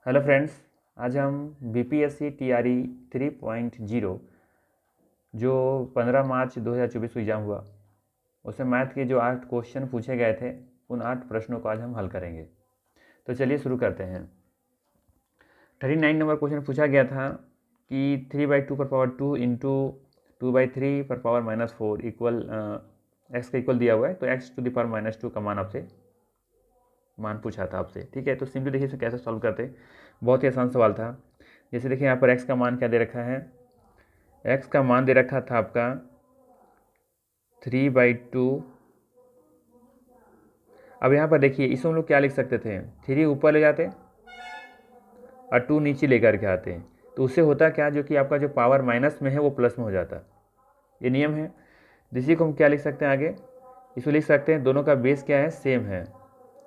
Hello friends, आज हम BPSC TRE 3.0 जो 15 मार्च 2024 को एग्ज़ाम हुआ उसमें मैथ के जो 8 क्वेश्चन पूछे गए थे उन 8 प्रश्नों को आज हम हल करेंगे। तो चलिए शुरू करते हैं। 39 नंबर क्वेश्चन पूछा गया था कि 3/2 पर पावर 2 इंटू 2/3 पर पावर -4 इक्वल एक्स का इक्वल दिया हुआ है, तो एक्स टू द पावर -2 का मान पूछा था आपसे। ठीक है, तो सिंपली देखिए इसे कैसे सॉल्व करते। बहुत ही आसान सवाल था। जैसे देखिए यहाँ पर x का मान क्या दे रखा है, x का मान दे रखा था आपका 3/2। अब यहाँ पर देखिए इसमें हम लोग क्या लिख सकते थे, 3 ऊपर ले जाते और 2 नीचे लेकर के आते, तो उससे होता क्या, जो कि आपका जो पावर माइनस में है वो प्लस में हो जाता। ये नियम है। इसी को हम क्या लिख सकते हैं आगे, इसको लिख सकते हैं दोनों का बेस क्या है, सेम है।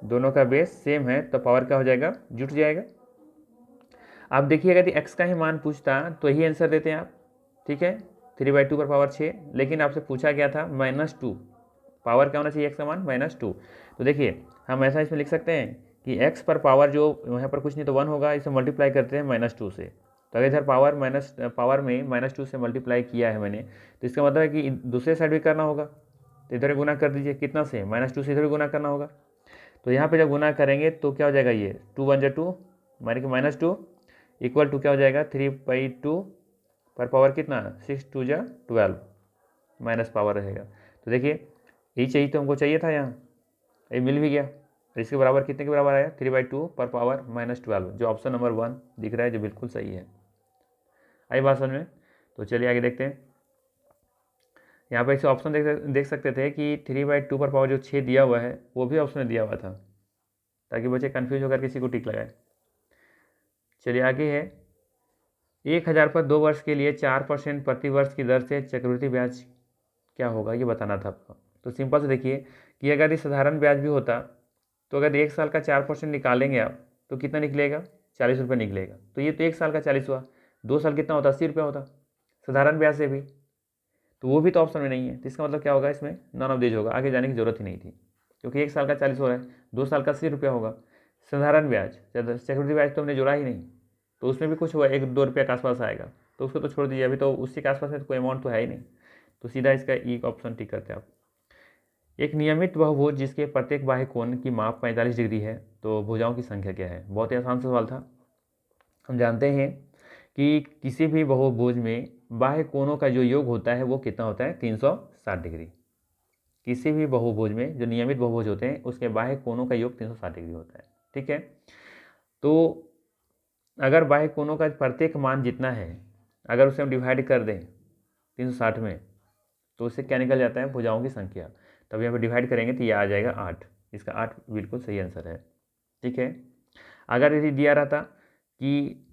दोनों का बेस सेम है तो पावर क्या हो जाएगा, जुट जाएगा। आप देखिए यदि x का ही मान पूछता तो यही आंसर देते हैं आप। ठीक है, 3/2 पर पावर 6, लेकिन आपसे पूछा गया था -2। पावर क्या होना चाहिए x का मान -2। तो देखिए हम ऐसा इसमें लिख सकते हैं कि x पर पावर जो यहाँ पर कुछ नहीं तो 1 होगा, इसे मल्टीप्लाई करते हैं -2 से। तो अगर इधर पावर में -2 से मल्टीप्लाई किया है मैंने, तो इसका मतलब है कि दूसरे साइड भी करना होगा, तो इधर गुना कर दीजिए। कितना से, -2 से इधर भी गुना करना होगा। तो यहाँ पे जब गुना करेंगे तो क्या हो जाएगा, ये 2 1 जा 2 माने कि -2 इक्वल टू क्या हो जाएगा, 3/2 पर पावर कितना, 6 2 जा 12 माइनस पावर रहेगा। तो देखिए यही चाहिए, तो हमको चाहिए था यहाँ, ये मिल भी गया। इसके बराबर कितने के बराबर आया, 3/2 पर पावर -12, जो ऑप्शन नंबर 1 दिख रहा है, जो बिल्कुल सही है। आई बात समझ में। तो चलिए आगे देखते हैं। यहाँ पर इसे ऑप्शन देख सकते थे कि 3/2 पर पावर जो 6 दिया हुआ है वो भी ऑप्शन में दिया हुआ था, ताकि बच्चे कन्फ्यूज होकर किसी को टिक लगाए। चलिए आगे है, 1000 पर 2 वर्ष के लिए 4% प्रति वर्ष की दर से चक्रवृद्धि ब्याज क्या होगा, ये बताना था आपको। तो सिंपल से देखिए कि अगर ये साधारण ब्याज भी होता तो अगर 1 साल का 4% निकालेंगे आप तो कितना निकलेगा, 40 रुपये निकलेगा। तो ये तो 1 साल का 40 हुआ, 2 साल कितना होता, 80 रुपये होता साधारण ब्याज से भी। तो वो भी तो ऑप्शन में नहीं है, तो इसका मतलब क्या होगा, इसमें नॉन ऑफ दीज होगा, आगे जाने की जरूरत ही नहीं थी, क्योंकि 1 साल का 40 हो रहा है, 2 साल का 80 रुपया होगा। साधारण ब्याज, चक्रवृद्धि ब्याज तो हमने जोड़ा ही नहीं, तो उसमें भी कुछ हुआ 1-2 रुपये के आसपास आएगा, तो उसको तो छोड़ दीजिए, अभी तो उसी के आसपास है, तो कोई अमाउंट तो है ही नहीं। तो सीधा इसका ई ऑप्शन टिक करते हैं आप। एक नियमित बहुभुज जिसके प्रत्येक बाह्य कोण की माप 45 डिग्री है, तो भुजाओं की संख्या क्या है। बहुत ही आसान सवाल था। हम जानते हैं कि किसी भी बहुभुज में बाह्य कोणों का जो योग होता है वो कितना होता है, 360 डिग्री। किसी भी बहुभुज में, जो नियमित बहुभुज होते हैं, उसके बाह्य कोणों का योग 360 डिग्री होता है। ठीक है, तो अगर बाह्य कोणों का प्रत्येक मान जितना है, अगर उसे हम डिवाइड कर दें 360 में, तो उससे क्या निकल जाता है, भुजाओं की संख्या। तब यहाँ पर डिवाइड करेंगे तो ये आ जाएगा 8। इसका 8 बिल्कुल सही आंसर है। ठीक है, अगर यदि दिया रहता कि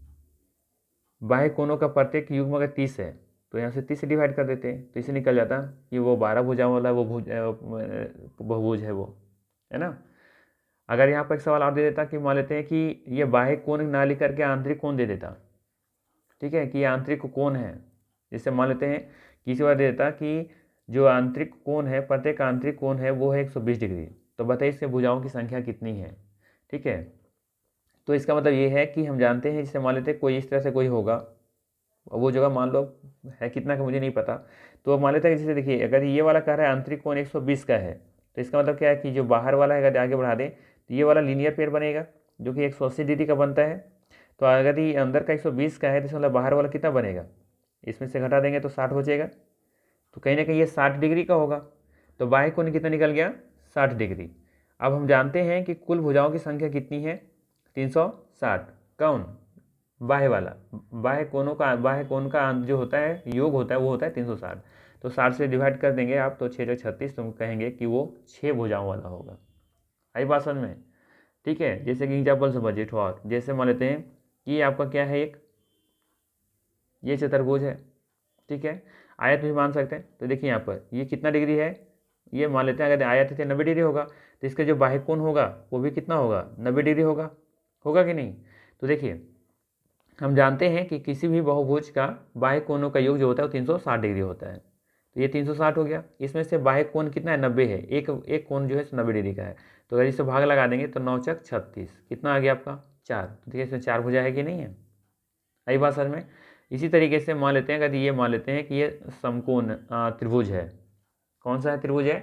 बाह्य कोणों का प्रत्येक युग्म अगर 30 है, तो यहाँ से 30 से डिवाइड कर देते हैं, तो इसे निकल जाता कि वो 12 भुजाओं वाला वो बहुभुज है, वो है ना। अगर यहाँ पर एक सवाल और दे देता कि मान लेते हैं कि ये बाह्य कोण ना लिख करके आंतरिक कोण दे देता, ठीक है, कि आंतरिक कोण है, जैसे मान लेते हैं किसी बार दे देता कि जो आंतरिक कोण है, प्रत्येक आंतरिक कोण है वो है 120 डिग्री, तो बताइए इससे भुजाओं की संख्या कितनी है। ठीक है, तो इसका मतलब ये है कि हम जानते हैं, जैसे मान लेते हैं कोई इस तरह से कोई होगा, वो जगह मान लो है कितना का मुझे नहीं पता, तो मान लेते हैं जैसे देखिए अगर ये वाला कह रहा है आंतरिक कोण 120 का है, तो इसका मतलब क्या है कि जो बाहर वाला है अगर आगे बढ़ा दें तो ये वाला लीनियर पेयर बनेगा जो कि 180 डिग्री का बनता है। तो अगर ये अंदर का 120 का है तो इसका मतलब बाहर वाला कितना बनेगा, इसमें से घटा देंगे तो 60 हो जाएगा, तो कहीं ना कहीं ये 60 डिग्री का होगा। तो बाह्य कोण कितना निकल गया, 60 डिग्री। अब हम जानते हैं कि कुल भुजाओं की संख्या कितनी है, 360। कौन, बाह्य वाला, बाह्य कोण का जो होता है योग होता है वो होता है 360। तो 60 से डिवाइड कर देंगे आप, तो 6 36, तुम कहेंगे कि वो 6 भुजाओं वाला होगा। आई बात समझ में। ठीक है, जैसे कि एग्जाम्पल समझिए थोड़ा और, जैसे मान लेते हैं कि आपका क्या है, एक ये चतुर्भुज है। ठीक है, आयत भी मान सकते हैं। तो देखिए यहाँ पर ये कितना डिग्री है, ये मान लेते हैं अगर आयत है 90 डिग्री होगा, तो इसका जो बाह्य कोण होगा वो भी कितना होगा, 90 डिग्री होगा। होगा कि नहीं। तो देखिए हम जानते हैं कि किसी भी बहुभुज का बाह्य कोणों का योग जो होता है वो 360 डिग्री होता है। तो ये 360 हो गया, इसमें से बाह्य कोण कितना है, 90 है। एक एक कोण जो है 90 डिग्री का है, तो अगर इसे भाग लगा देंगे तो 9 चक 36, कितना आ गया आपका, 4, तो देखिए इसमें 4 भुजा है कि नहीं है, आई बात समझ में। इसी तरीके से मान लेते हैं, अगर ये मान लेते हैं कि ये समकोण त्रिभुज है, कौन सा है त्रिभुज है,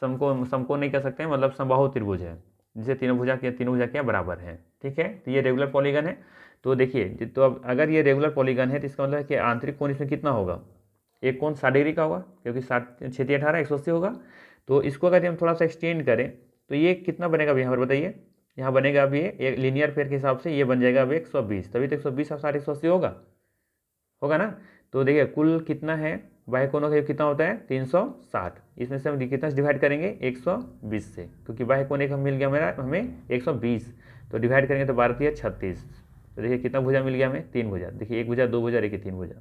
समकोण, समकोण नहीं कह सकते हैं, मतलब समबाहु त्रिभुज है, जिसे तीनों भुजा क्या बराबर है, ठीक है। तो ये रेगुलर पॉलीगन है। तो देखिए, तो अब अगर ये रेगुलर पॉलीगन है तो इसका मतलब है कि आंतरिक कोण इसमें कितना होगा, एक कोण 60 डिग्री का होगा, क्योंकि 60 6 18 180 होगा। तो इसको अगर हम थोड़ा सा एक्सटेंड करें तो ये कितना बनेगा अभी यहाँ पर बताइए, यहाँ बनेगा अभी एक लीनियर पेयर के हिसाब से ये बन जाएगा अभी 120, तभी तो 120 और 180 होगा ना। तो देखिए कुल कितना है बाह्य कोणों का, कितना होता है 360, इसमें से हम कितना डिवाइड करेंगे 120 से, क्योंकि बाह्य कोण एक मिल गया मेरा हमें 120, तो डिवाइड करेंगे तो 12 36, तो देखिए कितना भुजा मिल गया हमें, 3 भुजा। देखिए 1 भुजा 2 भुजा, देखिए 3 भुजा,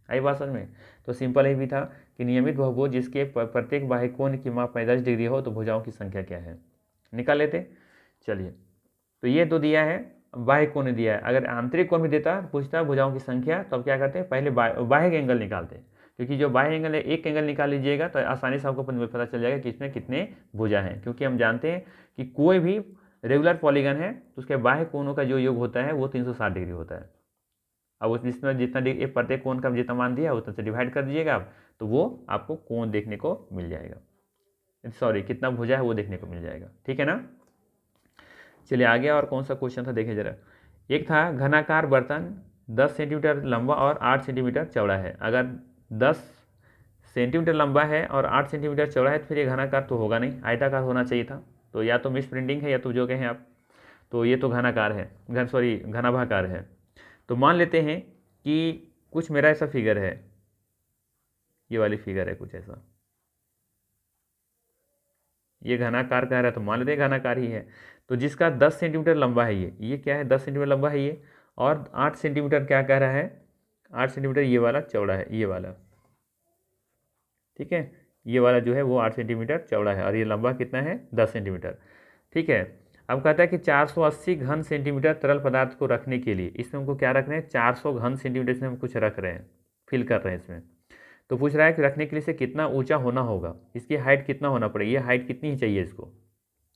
आई बात समझ में। तो सिंपल ही भी था कि नियमित बहुभुज जिसके प्रत्येक बाह्य कोण की माप 45 डिग्री हो तो भुजाओं की संख्या क्या है, निकाल लेते। चलिए, तो ये तो दिया है, बाह्य कोण दिया है, अगर आंतरिक कोण भी देता पूछता भुजाओं की संख्या, तो अब क्या करते हैं, पहले बाह्य एंगल निकालते हैं, क्योंकि जो बाह्य एंगल है एक एंगल निकाल लीजिएगा तो आसानी से आपको पता चल जाएगा कि इसमें कितने भुजा हैं, क्योंकि हम जानते हैं कि कोई भी रेगुलर पॉलीगन है तो उसके बाह्य कोणों का जो योग होता है वो 360 डिग्री होता है। अब उस जिसमें जितना एक प्रत्येक कोण का जितना मान दिया उतना से डिवाइड कर दीजिएगा आप, तो वो आपको कोण देखने को मिल जाएगा, सॉरी कितना भुजा है वो देखने को मिल जाएगा, ठीक है ना। चलिए आगे और कौन सा क्वेश्चन था देखें जरा। एक था घनाकार बर्तन 10 सेंटीमीटर लंबा और 8 सेंटीमीटर चौड़ा है। अगर 10 सेंटीमीटर लंबा है और 8 सेंटीमीटर चौड़ा है तो फिर ये घनाकार तो होगा नहीं, आयताकार होना चाहिए था। तो या तो मिस प्रिंटिंग है या तो जो कहें आप, तो ये तो घनाकार है, घनाभाकार है। तो मान लेते हैं कि कुछ मेरा ऐसा फिगर है, ये वाली फिगर है कुछ ऐसा, ये घनाकार कह रहा है तो मान लेते हैं घनाकार ही है। तो जिसका 10 सेंटीमीटर लंबा है ये क्या है 10 सेंटीमीटर लंबा है ये, और 8 सेंटीमीटर क्या कह रहा है 8 सेंटीमीटर ये वाला चौड़ा है, ये वाला, ठीक है, ये वाला जो है वो 8 सेंटीमीटर चौड़ा है और ये लंबा कितना है 10 सेंटीमीटर, ठीक है। अब कहता है कि 480 घन सेंटीमीटर तरल पदार्थ को रखने के लिए, इसमें हमको क्या रख रहे हैं 400 घन सेंटीमीटर इसमें हम कुछ रख रहे हैं, फिल कर रहे हैं इसमें। तो पूछ रहा है कि रखने के लिए इसे कितना ऊंचा होना होगा, इसकी हाइट कितना होना पड़ेगा, ये हाइट कितनी ही चाहिए इसको,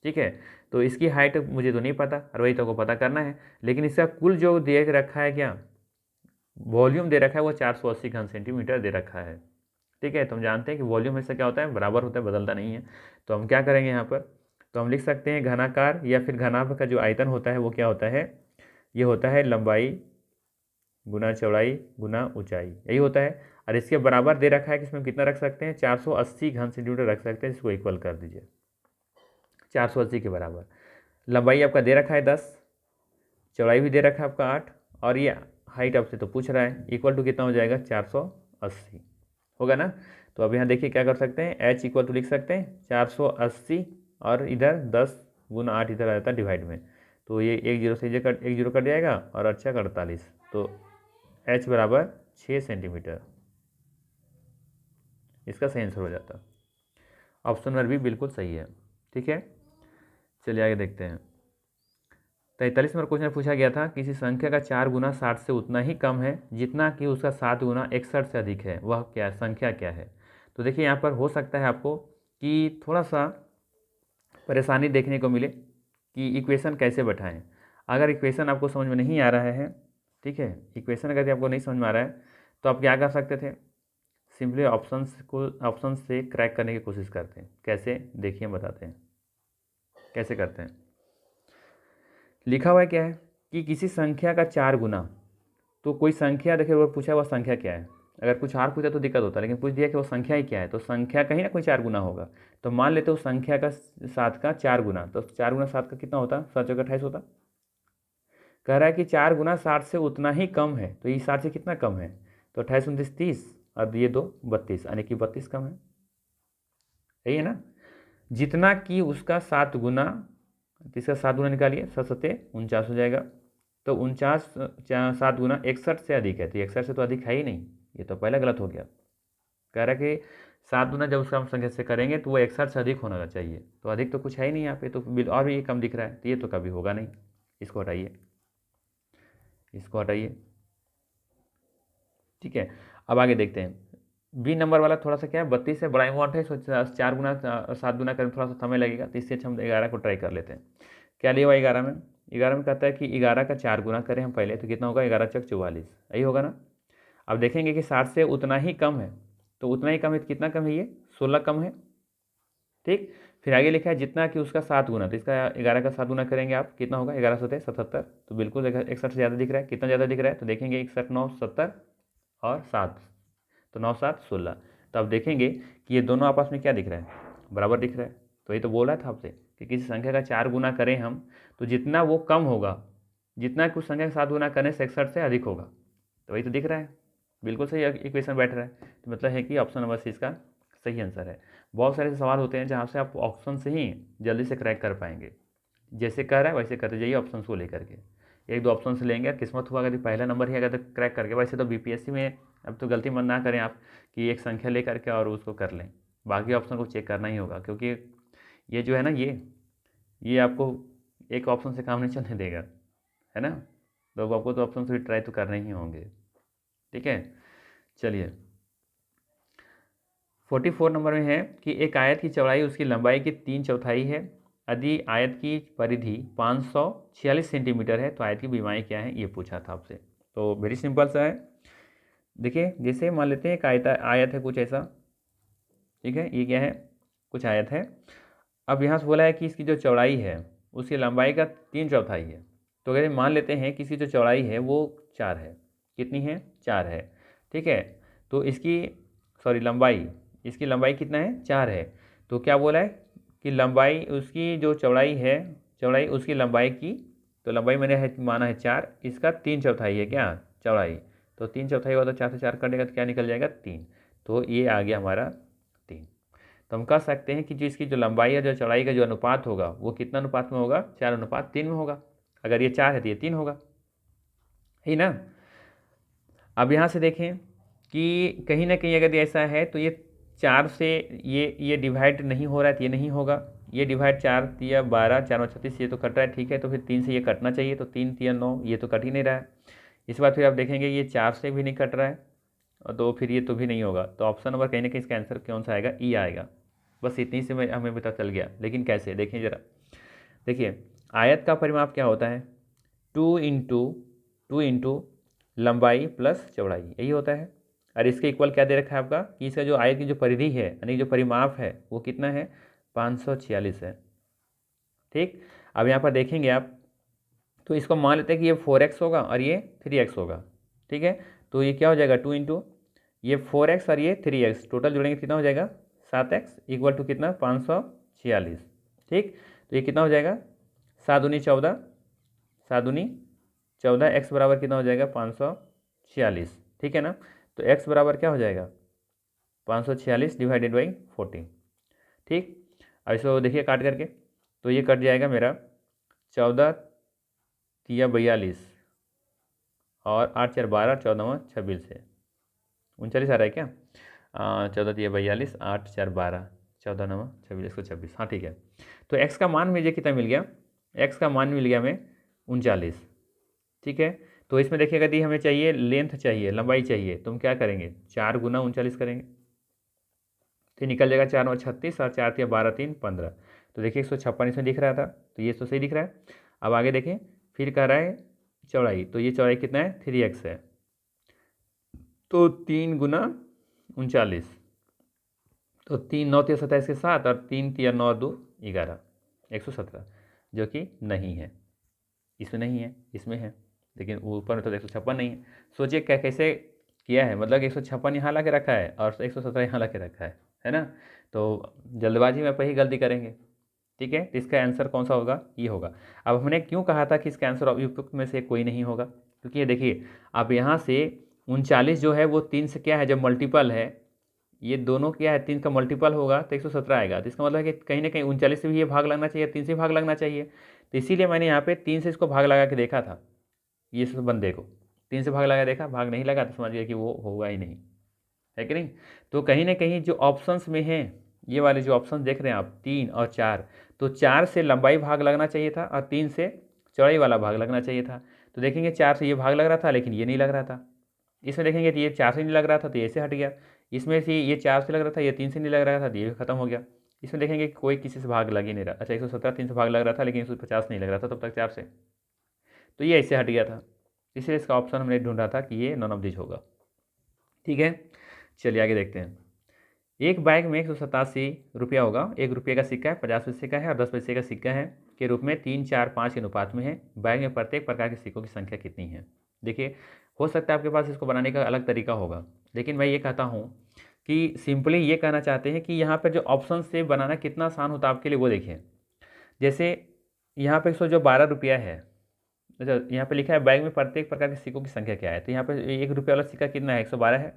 ठीक है। तो इसकी हाइट मुझे तो नहीं पता और वही तो को पता करना है, लेकिन इसका कुल जो दे रखा है क्या वॉल्यूम दे रखा है वो 480 घन सेंटीमीटर दे रखा है, ठीक है। तो हम जानते हैं कि वॉल्यूम ऐसा क्या होता है बराबर होता है, बदलता नहीं है। तो हम क्या करेंगे यहाँ पर, तो हम लिख सकते हैं घनाकार या फिर घनाभ का जो आयतन होता है वो क्या होता है, ये होता है लंबाई गुना चौड़ाई गुना ऊंचाई, यही होता है। और इसके बराबर दे रखा है कि इसमें कितना रख सकते हैं 480 घन सेंटीमीटर रख सकते हैं, इसको इक्वल कर दीजिए 480 के बराबर। लंबाई आपका दे रखा है 10, चौड़ाई भी दे रखा है आपका 8, और ये हाइट आपसे तो पूछ रहा है, इक्वल टू कितना हो जाएगा 480 होगा ना। तो अब यहाँ देखिए क्या कर सकते हैं, h इक्वल टू लिख सकते हैं 480 और इधर 10 गुना 8 इधर आ जाता है डिवाइड में, तो ये एक जीरो से एक जीरो कट जाएगा और अच्छा 48, तो h बराबर 6 सेंटीमीटर इसका सही आंसर हो जाता। ऑप्शन नंबर भी बिल्कुल सही है, ठीक है। चलिए आगे देखते हैं। 43 नंबर क्वेश्चन पूछा गया था किसी संख्या का 4 गुना 60 से उतना ही कम है जितना कि उसका 7 गुना 61 से अधिक है, वह क्या संख्या क्या है। तो देखिए यहाँ पर हो सकता है आपको कि थोड़ा सा परेशानी देखने को मिले कि इक्वेशन कैसे बैठाएं। अगर इक्वेशन आपको समझ में नहीं आ रहा है, ठीक है, इक्वेशन अगर आपको नहीं समझ में आ रहा है तो आप क्या कर सकते थे, सिंपली ऑप्शन से क्रैक करने की कोशिश करते हैं। कैसे देखिए बताते हैं कैसे करते हैं। लिखा हुआ है क्या है कि किसी संख्या का 4 गुना, तो कोई संख्या देखिए वो पूछा हुआ संख्या क्या है, अगर कुछ और पूछा तो दिक्कत होता है, लेकिन पूछ दिया कि वो संख्या ही क्या है, तो संख्या कहीं ना कोई 4 गुना होगा। तो मान लेते हो संख्या का 7 का 4 गुना, तो 4 गुना 7 का कितना होता, 7 चौका 28 होता। कह रहा है कि 4 गुना 60 से उतना ही कम है, तो ये 60 से कितना कम है, तो 28 29 30 और ये 2 32, यानी कि 32 कम है, यही है ना। जितना कि उसका 7 गुना, इसका 7 गुना निकालिए 7 सत्ते 49 हो जाएगा। तो 49 7 गुना 61 से अधिक है, तो 61 से तो अधिक है ही नहीं, ये तो पहला गलत हो गया। कह रहा है कि 7 गुना जब उसका हम संख्या से करेंगे तो वो 61 से अधिक होना चाहिए, तो अधिक तो कुछ है ही नहीं यहाँ पे, तो और भी ये कम दिख रहा है, तो ये तो कभी होगा नहीं। इसको हटाइए, इसको हटाइए, ठीक है। अब आगे देखते हैं। बी नंबर वाला थोड़ा सा क्या है 32 से बड़ा इम्पॉर्टेंट है, सो 4 गुना 7 गुना करें थोड़ा सा समय लगेगा, तो इससे अच्छा हम 11 को ट्राई कर लेते हैं। क्या लिया हुआ 11 में, 11 में कहता है कि 11 का 4 गुना करें हम पहले, तो कितना होगा, 11 चौक 44, यही होगा ना। अब देखेंगे कि 60 से उतना ही कम है, तो उतना ही कम है, कितना कम है, ये 16 कम है। ठीक, फिर आगे लिखा है जितना कि उसका 7 गुना, तो इसका 11 का 7 गुना करेंगे आप, कितना होगा, 11 7 77, तो बिल्कुल 61 से ज़्यादा दिख रहा है। कितना ज़्यादा दिख रहा है, तो देखेंगे 61 9 70 और 7, तो 9 7 16। तो अब देखेंगे कि ये दोनों आपस में क्या दिख रहा है, बराबर दिख रहा है। तो ये तो बोला था आपसे कि किसी संख्या का 4 गुना करें हम, तो जितना वो कम होगा, जितना कि उस संख्या का 7 गुना करने से 61 से अधिक होगा, तो वही तो दिख रहा है, बिल्कुल सही इक्वेशन बैठ रहा है। तो मतलब है कि ऑप्शन नंबर सी इसका सही आंसर है। बहुत सारे सवाल होते हैं जहाँ से आप ऑप्शन से ही जल्दी से क्रैक कर पाएंगे, जैसे कह रहा है वैसे करते जाइए ऑप्शन को लेकर के, एक दो ऑप्शन से लेंगे, किस्मत हुआ अगर पहला नंबर ही अगर क्रैक करके। वैसे तो बीपीएससी में अब तो गलती मत ना करें आप कि एक संख्या ले करके और उसको कर लें, बाकी ऑप्शन को चेक करना ही होगा, क्योंकि ये जो है ना, ये आपको एक ऑप्शन से काम नहीं चलने देगा, है ना। तो आपको तो ऑप्शन से भी ट्राई तो करने ही होंगे। ठीक है, चलिए 44 नंबर में है कि एक आयत की चौड़ाई उसकी लंबाई की 3/4 है, यदि आयत की परिधि 546 सेंटीमीटर है तो आयत की बीमारी क्या है, ये पूछा था आपसे। तो वेरी सिंपल सा है। देखिए जैसे मान लेते हैं एक आयत है कुछ ऐसा, ठीक है, ये क्या है, कुछ आयत है। अब यहाँ से बोला है कि इसकी जो चौड़ाई है उसकी लंबाई का 3/4 है। तो अगर मान लेते हैं कि इसकी जो चौड़ाई है वो 4 है, कितनी है, 4 है, ठीक है। तो इसकी लंबाई, इसकी लंबाई कितना है, 4 है। तो क्या बोला है कि लंबाई उसकी जो चौड़ाई है, चौड़ाई उसकी लंबाई की, तो लंबाई मैंने है माना है 4, इसका 3/4 है क्या, चौड़ाई। तो 3/4 होगा तो 4 से 4 कटेगा तो क्या निकल जाएगा, 3। तो ये आ गया हमारा 3। तो हम कह सकते हैं कि जो इसकी जो लंबाई है, जो चौड़ाई का जो अनुपात होगा वो कितना अनुपात में होगा, 4:3 में होगा। अगर ये 4 है तो ये 3 होगा, है ना। अब यहाँ से देखें कि कहीं ना कहीं अगर ऐसा है तो ये 4 से ये डिवाइड नहीं हो रहा है तो ये नहीं होगा, ये डिवाइड 4 तिया 12 4 36, ये तो कट रहा है, ठीक है। तो फिर 3 से ये कटना चाहिए, तो 3 तिया 9, ये तो कट ही नहीं रहा है। इस बार फिर आप देखेंगे ये 4 से भी नहीं कट रहा है, और तो फिर ये तो भी नहीं होगा। तो ऑप्शन नंबर कहीं ना कहीं इसका आंसर कौन सा आएगा, ई आएगा। बस इतनी से हमें पता चल गया, लेकिन कैसे, देखिए ज़रा। देखिए आयत का परिमाप क्या होता है, 2 इंटू लंबाई प्लस चौड़ाई, यही होता है। और इसके इक्वल क्या दे रखा है आपका कि इसका जो आयत की जो परिधि है, यानी जो परिमाप है वो कितना है, 546 है। ठीक, अब यहाँ पर देखेंगे आप, तो इसको मान लेते हैं कि ये 4x होगा और ये 3x होगा, ठीक है। तो ये क्या हो जाएगा, 2 इंटू ये 4x और ये 3x, टोटल जोड़ेंगे कितना हो जाएगा, 7x इक्वल टू कितना, 546। ठीक, तो ये कितना हो जाएगा, 7 दूनी 14, 7 दूनी 14, x बराबर कितना हो जाएगा, 546, ठीक है ना। तो x बराबर क्या हो जाएगा, 546 डिवाइडेड बाई 14। ठीक, अब इसको देखिए काट करके, तो ये कट जाएगा मेरा 14 तिया 42 और 8 4 12, 14 26 है, 39 आ रहा है क्या, 14 तिया 42 8 4 12 14 9 26 126, हाँ ठीक है। तो x का मान मुझे कितना मिल गया, x का मान मिल गया हमें 39, ठीक है। तो इसमें देखिएगा यदि हमें चाहिए लेंथ चाहिए, लंबाई चाहिए, तो हम क्या करेंगे, 4 गुना 39 करेंगे, तो निकल जाएगा 4 9 36 और 4 तिया 12 3 15। तो देखिए 156 इसमें दिख रहा था, तो ये तो सही दिख रहा है। अब आगे देखें, फिर कह रहा है चौड़ाई, तो ये चौड़ाई कितना है, 3x है, तो 3 गुना 39, तो 3 9 तिया 27 के 7 और 3 तिया 9 2 11, 117, जो कि नहीं है, इसमें नहीं है, इसमें है, लेकिन ऊपर में तो 156 नहीं है। सोचिए क्या कैसे किया है, मतलब 156 यहाँ ला के रखा है और 117 यहाँ ला के रखा है ना। तो जल्दबाजी में आप ही गलती करेंगे, ठीक है। तो इसका आंसर कौन सा होगा, ये होगा। अब हमने क्यों कहा था कि इसका आंसर उपयुक्त में से कोई नहीं होगा, क्योंकि ये देखिए अब यहाँ से 39 जो है वो 3 से क्या है, जब मल्टीपल है, ये दोनों क्या है, 3 का मल्टीपल होगा तो 117 आएगा। तो इसका मतलब है कि कहीं ना कहीं 39 से भी ये भाग लगना चाहिए, 3 से भाग लगना चाहिए। तो इसीलिए मैंने यहाँ पे 3 से इसको भाग लगा के देखा था, ये सब बंदे को 3 से भाग लगा देखा, भाग नहीं लगा तो समझिए कि वो होगा ही नहीं, है कि नहीं। तो कहीं ना कहीं जो ऑप्शंस में हैं, ये वाले जो ऑप्शन देख रहे हैं आप 3 और 4, तो 4 से लंबाई भाग लगना चाहिए था और 3 से चौड़ाई वाला भाग लगना चाहिए था। तो देखेंगे 4 से ये भाग लग रहा था लेकिन ये नहीं लग रहा था, इसमें देखेंगे तो ये 4 से नहीं लग रहा था तो ये से हट गया, इसमें से ये 4 से लग रहा था, ये 3 से नहीं लग रहा था तो ये भी खत्म हो गया। इसमें देखेंगे कोई किसी से भाग लग ही नहीं रहा। अच्छा 117 3 से भाग लग रहा था लेकिन 150 नहीं लग रहा था तब तक 4 से, तो ये ऐसे हट गया था, इसलिए इसका ऑप्शन हमने ढूंढा था कि ये नॉन ऑफ दिस होगा। ठीक है, चलिए आगे देखते हैं। एक बैग में 187 रुपया होगा, 1 रुपये का सिक्का है, 50 पैसे का है और 10 पैसे का सिक्का है के रूप में 3, 4, 5 के अनुपात में है। बैग में प्रत्येक प्रकार के सिक्कों की संख्या कितनी है। देखिए, हो सकता है आपके पास इसको बनाने का अलग तरीका होगा, लेकिन मैं ये कहता हूँ कि सिंपली ये कहना चाहते हैं कि यहाँ पर जो ऑप्शन से बनाना कितना आसान होता है आपके लिए, वो देखिए। जैसे यहाँ पे 112 रुपया है, अच्छा यहाँ पे लिखा है बैग में प्रत्येक प्रकार के सिक्कों की संख्या क्या है, तो यहाँ पे 1 रुपये वाला सिक्का कितना है, 112 है,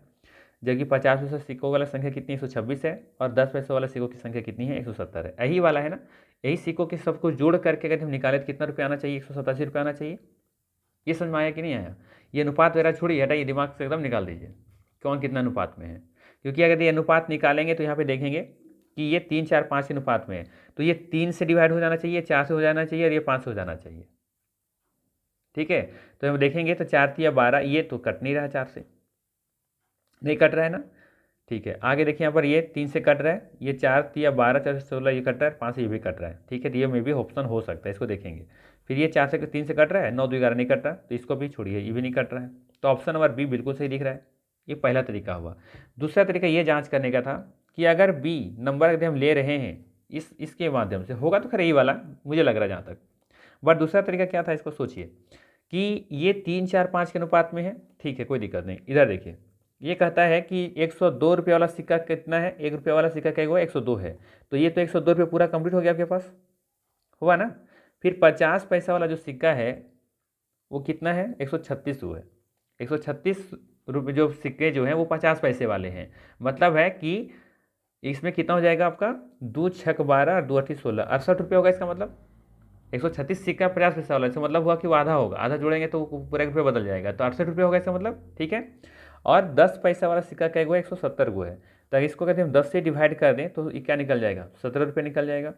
जबकि 50 पैसे सिक्कों वाला संख्या कितनी है, 126 है, और 10 पैसे वाला सिक्कों की संख्या कितनी है, 170 है। यही वाला है ना, यही सिक्कों के सबको जोड़ करके अगर हम निकालें तो कितना रुपया आना चाहिए, 187 रुपया आना चाहिए। ये समझ में आया कि नहीं आया। ये अनुपात वगैरह छोड़िए, हटाइए, दिमाग से एकदम निकाल दीजिए कौन कितना अनुपात में है, क्योंकि अगर ये अनुपात निकालेंगे तो यहाँ पे देखेंगे कि ये 3, 4, 5 के अनुपात में है, तो ये 3 से डिवाइड हो जाना चाहिए, 4 से हो जाना चाहिए और ये 5 से हो जाना चाहिए। ठीक है, तो हम देखेंगे तो 4 3 12, ये तो कट नहीं रहा, 4 से नहीं कट रहा है ना। ठीक है, आगे देखिए यहाँ पर ये 3 से कट रहा है, ये 4 3 12, 4 से 16 ये कट रहा है, 5 से ये भी कट रहा है। ठीक है, तो ये में भी ऑप्शन हो सकता है, इसको देखेंगे। फिर ये 4 से 3 से कट रहा है, 9 2 11 नहीं कट रहा, तो इसको भी छोड़िए, ये भी नहीं कट रहा है, तो ऑप्शन नंबर बी बिल्कुल सही दिख रहा है। ये पहला तरीका हुआ। दूसरा तरीका ये जाँच करने का था कि अगर बी नंबर यदि हम ले रहे हैं इसके माध्यम से, होगा तो खैर यही वाला मुझे लग रहा है जहाँ तक। बट दूसरा तरीका क्या था, इसको सोचिए कि ये 3 4 5 के अनुपात में है। ठीक है, कोई दिक्कत नहीं। इधर देखिए, ये कहता है कि 102 रुपये वाला सिक्का कितना है, 1 रुपये वाला सिक्का क्या हुआ, 102 है, तो ये तो 102 रुपये पूरा कंप्लीट हो गया आपके पास, हुआ ना। फिर 50 पैसा वाला जो सिक्का है वो कितना है, 136 हुआ है। 136 रुपये जो सिक्के जो हैं वो 50 पैसे वाले हैं, मतलब है कि इसमें कितना हो जाएगा आपका, 2 6 12 और 2 8 16, 68 रुपये होगा। इसका मतलब 136 सिक्का 50 पैसा वाला, इसका मतलब हुआ कि वो आधा होगा, आधा जोड़ेंगे तो पूरा 1 रुपये बदल जाएगा, तो 68 रुपये होगा इसका मतलब। ठीक है, और 10 पैसा वाला सिक्का क्या हुआ, 170 को है, तो इसको कहते हैं हम 10 से डिवाइड कर दें तो ये क्या निकल जाएगा, 17 रुपये निकल जाएगा।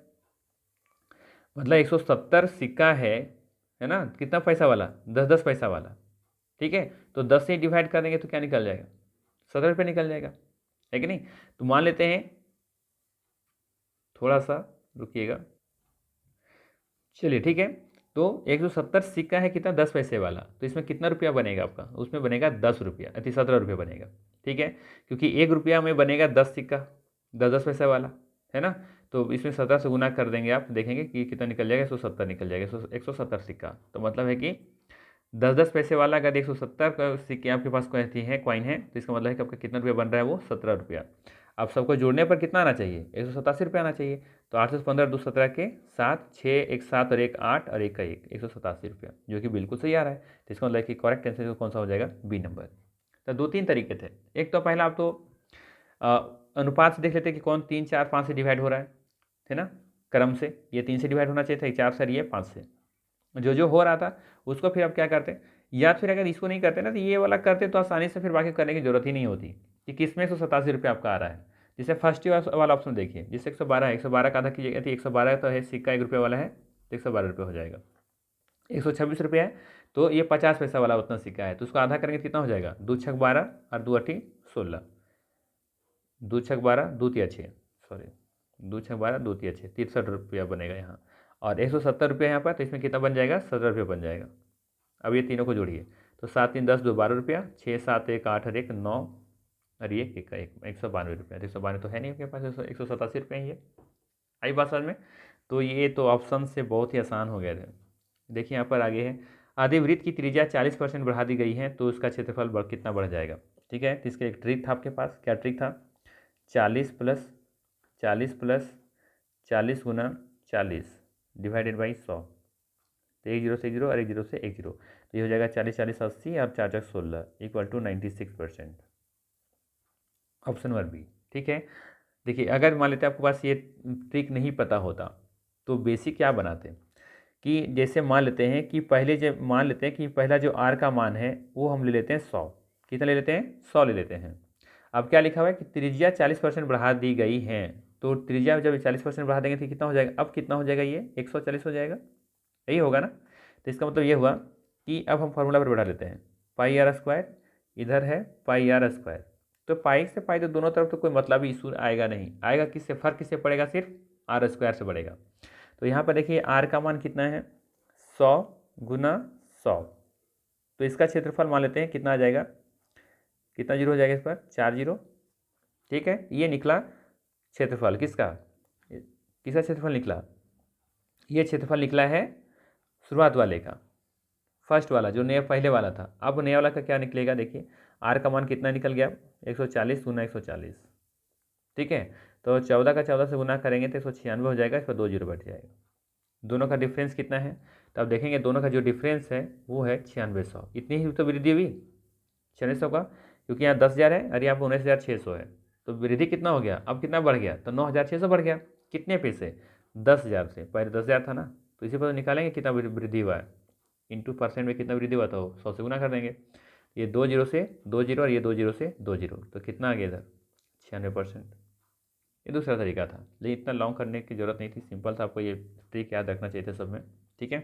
मतलब 170 सिक्का है ना, कितना पैसा वाला, 10 10 पैसा वाला। ठीक है, तो 10 से डिवाइड कर देंगे तो क्या निकल जाएगा, 17 रुपये निकल जाएगा, है कि नहीं। तो मान लेते हैं, थोड़ा सा रुकिएगा, चलिए ठीक है। तो 170 सिक्का है कितना, 10 पैसे वाला, तो इसमें कितना रुपया बनेगा आपका, उसमें बनेगा 10 रुपया, 17 रुपये बनेगा। ठीक है, क्योंकि 1 रुपया में बनेगा 10 सिक्का, 10 10 पैसे वाला, है ना। तो इसमें 17 से गुना कर देंगे, आप देखेंगे कि कितना निकल जाएगा, 170 निकल जाएगा, 170 सिक्का। तो मतलब है कि 10 10 पैसे वाला अगर 170 का सिक्के आपके पास कहती है, कॉइन है, तो इसका मतलब है कि आपका कितना रुपया बन रहा है, वो 17 रुपया। अब सबको जोड़ने पर कितना आना चाहिए, 187 रुपये आना चाहिए। तो 8 से 15 2 17 के 7 6 1 7 और 1 8 और 1 का 1, 187 रुपया, जो कि बिल्कुल सही आ रहा है। तो इसका मतलब कि करेक्ट आंसर कौन सा हो जाएगा, बी नंबर। तो 2 3 तरीके थे। एक तो पहला आप तो अनुपात से देख लेते कि कौन 3 4 5 से डिवाइड हो रहा है ना, क्रम से। ये 3 से डिवाइड होना चाहिए था, 4 से, ये 5 से, जो हो रहा था उसको फिर आप क्या करते, या फिर अगर इसको नहीं करते ना तो ये वाला करते, तो आसानी से फिर बाकी करने की जरूरत ही नहीं होती कि किस में 187 रुपये आपका आ रहा है। जैसे फर्स्ट वाला ऑप्शन देखिए, जैसे 112 है, 112 का आधा कीजिएगा तो 112 तो है, सिक्का 1 रुपये वाला है तो 112 रुपये हो जाएगा। 126 रुपये है तो ये 50 पैसा वाला उतना सिक्का है, तो उसको आधा करेंगे कितना हो जाएगा, 2 6 12 और 2 8 16, 2 6 12 2 3 6, सॉरी 2 6 12 2 3 6, 63 रुपया बनेगा यहाँ। और 170 रुपये यहाँ पर, तो इसमें कितना बन जाएगा, 17 रुपये बन जाएगा। अब ये तीनों को जोड़िए, तो 7 3 10 2 12 रुपया, 6 7 1 8 और 1 9 और ये 192 रुपया। 192 तो है नहीं आपके पास, 187 रुपये ही है। आई बात समझ में। तो ये तो ऑप्शन से बहुत ही आसान हो गए थे। देखिए यहाँ पर आगे है, आधे वृत्त की त्रिज्या 40% बढ़ा दी गई है तो उसका क्षेत्रफल कितना बढ़ जाएगा। ठीक है, तो इसका एक ट्रिक था आपके पास, क्या ट्रिक था, 40 प्लस 40 गुना 40 डिवाइडेड बाई 100, तो 1 0 से 1 0 और 1 0 से 1 0, तो ये हो जाएगा 40 40 80 और 4 4 16 equal to 96%, option number B. ठीक है, देखिए अगर मान लेते आपके पास ये ट्रिक नहीं पता होता तो बेसिक क्या बनाते कि जैसे मान लेते हैं कि पहला जो आर का मान है वो हम ले लेते हैं 100, कितना ले लेते हैं, 100 ले लेते हैं। अब क्या लिखा हुआ है कि त्रिज्या 40% बढ़ा दी गई है, तो त्रिज्या जब 40% बढ़ा देंगे तो कितना हो जाएगा, अब कितना हो जाएगा, ये 140 हो जाएगा, यही होगा ना। तो इसका मतलब ये हुआ कि अब हम फार्मूला पर बढ़ा लेते हैं, पाई आर स्क्वायर, इधर है पाई आर स्क्वायर, तो पाई से पाई तो दोनों तरफ तो कोई मतलब ही इशू आएगा नहीं, आएगा किससे, फर्क किससे पड़ेगा, सिर्फ आर स्क्वायर से बढ़ेगा। तो यहाँ पर देखिए आर का मान कितना है, 100 गुना 100। तो इसका क्षेत्रफल मान लेते हैं कितना आ जाएगा, कितना जीरो हो जाएगा इस पर, 4 जीरो। ठीक है, ये निकला क्षेत्रफल किसका, किसका क्षेत्रफल निकला, ये क्षेत्रफल निकला है शुरुआत वाले का, फर्स्ट वाला जो नया पहले वाला था। अब नया वाला का क्या निकलेगा, देखिए आर का मान कितना निकल गया, 140 गुना 140। ठीक है, तो 14 का 14 से गुना करेंगे तो 196 हो जाएगा, इस पर 2 जीरो बैठ जाएगा। दोनों का डिफरेंस कितना है, तो अब देखेंगे दोनों का जो डिफरेंस है वो है 9600। इतनी ही तो वृद्धि हुई 9600 का, क्योंकि यहाँ 10,000 है और यहाँ पर 19,600 है, तो वृद्धि कितना हो गया, अब कितना बढ़ गया, तो 9,600 बढ़ गया। कितने पैसे, 10,000 से, पहले 10,000 था ना, तो इसी पर निकालेंगे कितना वृद्धि हुआ है, इंटू परसेंट में कितना वृद्धि हुआ था, वो 100 से गुना कर देंगे। ये 2 जीरो से 2 जीरो और ये 2 जीरो से 2 जीरो, तो कितना आ गया इधर, 96%। ये दूसरा तरीका था, लेकिन इतना लॉन्ग करने की जरूरत नहीं थी, सिंपल था, आपको ये ट्रिक याद रखना चाहिए था सब में। ठीक है,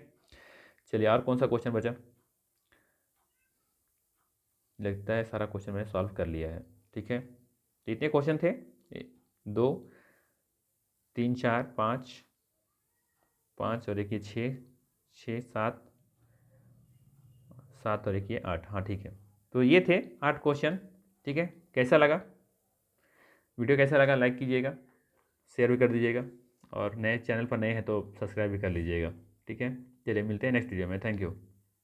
चलिए और कौन सा क्वेश्चन बचा, लगता है सारा क्वेश्चन मैंने सॉल्व कर लिया है। ठीक है, तो इतने क्वेश्चन थे, 2 3 4 5 5 और एक ये 6 6 7 7 और एक ये 8। हाँ ठीक है, तो ये थे 8 क्वेश्चन। ठीक है, कैसा लगा वीडियो, कैसा लगा लाइक कीजिएगा, शेयर भी कर दीजिएगा, और नए चैनल पर नए हैं तो सब्सक्राइब भी कर लीजिएगा। ठीक है, चलिए मिलते हैं नेक्स्ट वीडियो में, थैंक यू।